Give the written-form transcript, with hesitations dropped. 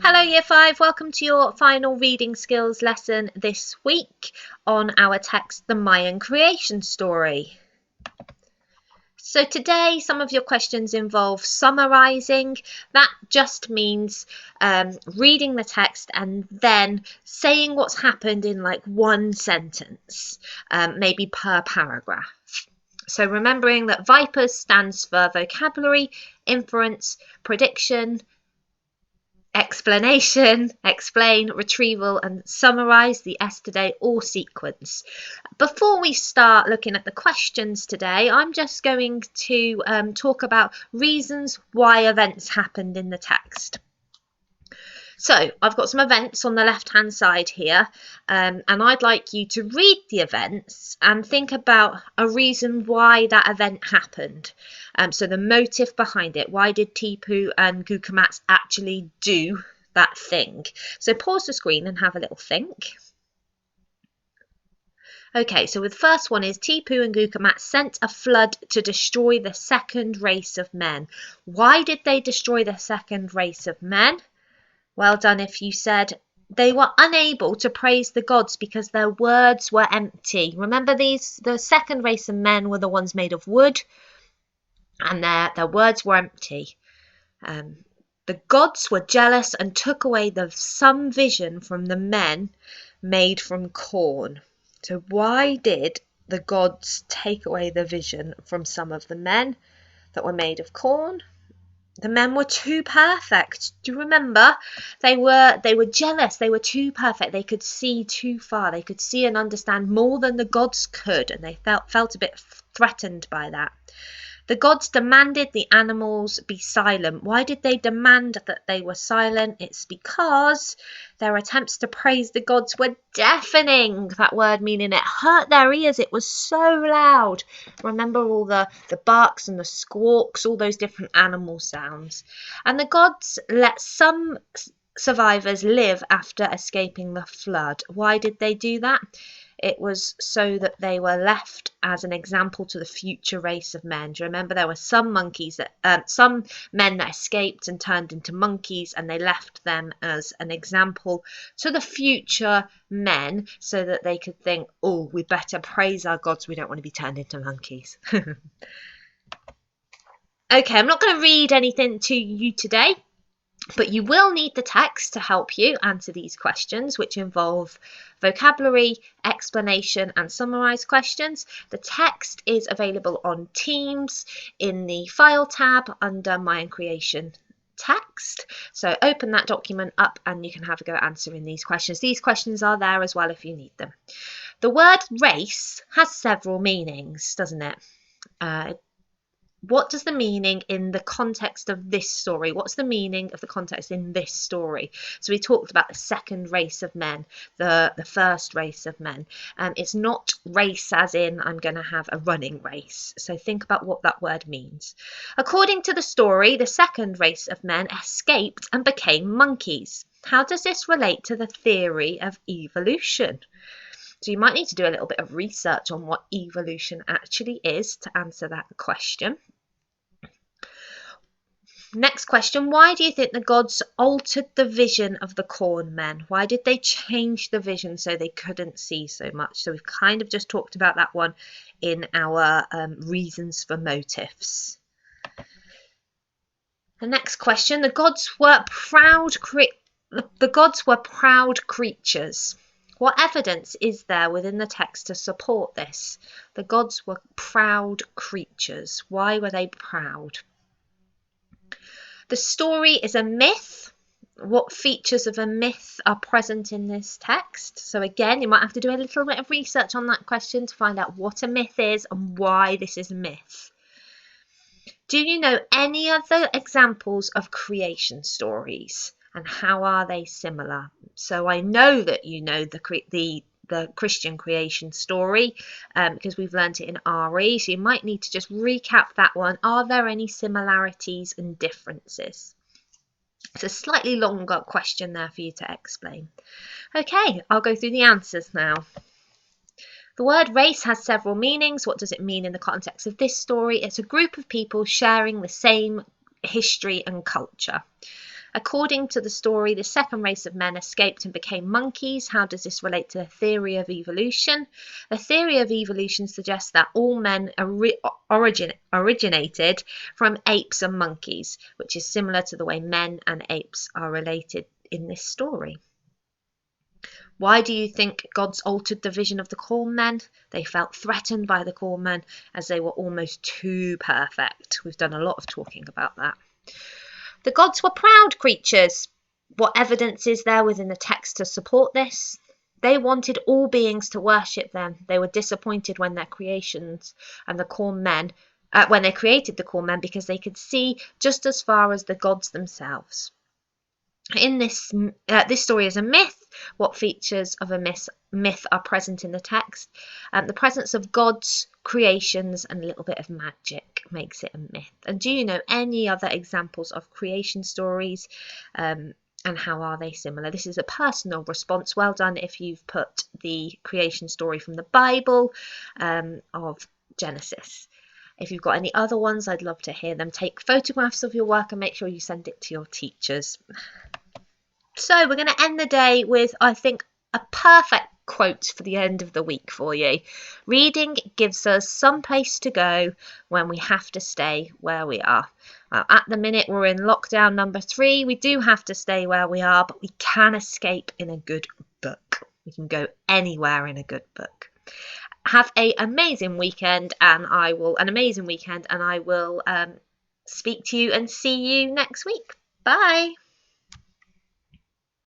Hello Year 5, welcome to your final reading skills lesson this week on our text, The Mayan Creation Story. So today some of your questions involve summarising. That just means reading the text and then saying what's happened in like one sentence, maybe per paragraph. So remembering that VIPERS stands for vocabulary, inference, prediction, explanation, explain, retrieval, and summarise the yesterday or sequence. Before we start looking at the questions today, I'm just going to talk about reasons why events happened in the text. So I've got some events on the left hand side here, and I'd like you to read the events and think about a reason why that event happened. So the motive behind it. Why did Tipu and Gukamatz actually do that thing? So pause the screen and have a little think. Okay, so the first one is Tipu and Gukamatz sent a flood to destroy the second race of men. Why did they destroy the second race of men? Well done if you said they were unable to praise the gods because their words were empty. Remember, the second race of men were the ones made of wood, and their words were empty. The gods were jealous and took away some vision from the men made from corn. So why did the gods take away the vision from some of the men that were made of corn? The men were too perfect. Do you remember? They were jealous. They were too perfect. They could see too far. They could see and understand more than the gods could, and they felt a bit threatened by that. The gods demanded the animals be silent. Why did they demand that they were silent? It's because their attempts to praise the gods were deafening. That word meaning it hurt their ears. It was so loud. Remember all the barks and the squawks, all those different animal sounds. And the gods let some survivors live after escaping the flood. Why did they do that? It was so that they were left as an example to the future race of men. Do you remember there were some men that escaped and turned into monkeys, and they left them as an example to the future men so that they could think, oh, we better praise our gods. We don't want to be turned into monkeys. Okay, I'm not going to read anything to you today, but you will need the text to help you answer these questions, which involve vocabulary, explanation, and summarise questions. The text is available on Teams in the File tab under Mayan Creation Text. So open that document up and you can have a go at answering these questions. These questions are there as well if you need them. The word race has several meanings, doesn't it? What does the meaning in the context of this story? What's the meaning of the context in this story? So we talked about the second race of men, the first race of men. It's not race as in I'm going to have a running race. So think about what that word means. According to the story, the second race of men escaped and became monkeys. How does this relate to the theory of evolution? So you might need to do a little bit of research on what evolution actually is to answer that question. Next question, why do you think the gods altered the vision of the corn men? Why did they change the vision so they couldn't see so much? So we've kind of just talked about that one in our reasons for motives. The next question, the gods were proud creatures. What evidence is there within the text to support this? The gods were proud creatures. Why were they proud? The story is a myth. What features of a myth are present in this text? So again, you might have to do a little bit of research on that question to find out what a myth is and why this is a myth. Do you know any other examples of creation stories? And how are they similar? So I know that you know the Christian creation story because we've learnt it in RE. So you might need to just recap that one. Are there any similarities and differences? It's a slightly longer question there for you to explain. Okay, I'll go through the answers now. The word race has several meanings. What does it mean in the context of this story? It's a group of people sharing the same history and culture. According to the story, the second race of men escaped and became monkeys. How does this relate to the theory of evolution? The theory of evolution suggests that all men originated from apes and monkeys, which is similar to the way men and apes are related in this story. Why do you think gods altered the vision of the corn men? They felt threatened by the corn men as they were almost too perfect. We've done a lot of talking about that. The gods were proud creatures. What evidence is there within the text to support this? They wanted all beings to worship them. They were disappointed when their creations and the corn men, when they created the corn men, because they could see just as far as the gods themselves. In this story is a myth. What features of a myth are present in the text? The presence of gods, creations, and a little bit of magic makes it a myth. And do you know any other examples of creation stories? And how are they similar? This is a personal response. Well done if you've put the creation story from the Bible of Genesis. If you've got any other ones, I'd love to hear them. Take photographs of your work and make sure you send it to your teachers. So we're going to end the day with, I think, a perfect quote for the end of the week for you. Reading gives us some place to go when we have to stay where we are. Well, at the minute, we're in lockdown number 3. We do have to stay where we are, but we can escape in a good book. We can go anywhere in a good book. Have an amazing weekend, and I will speak to you and see you next week. Bye.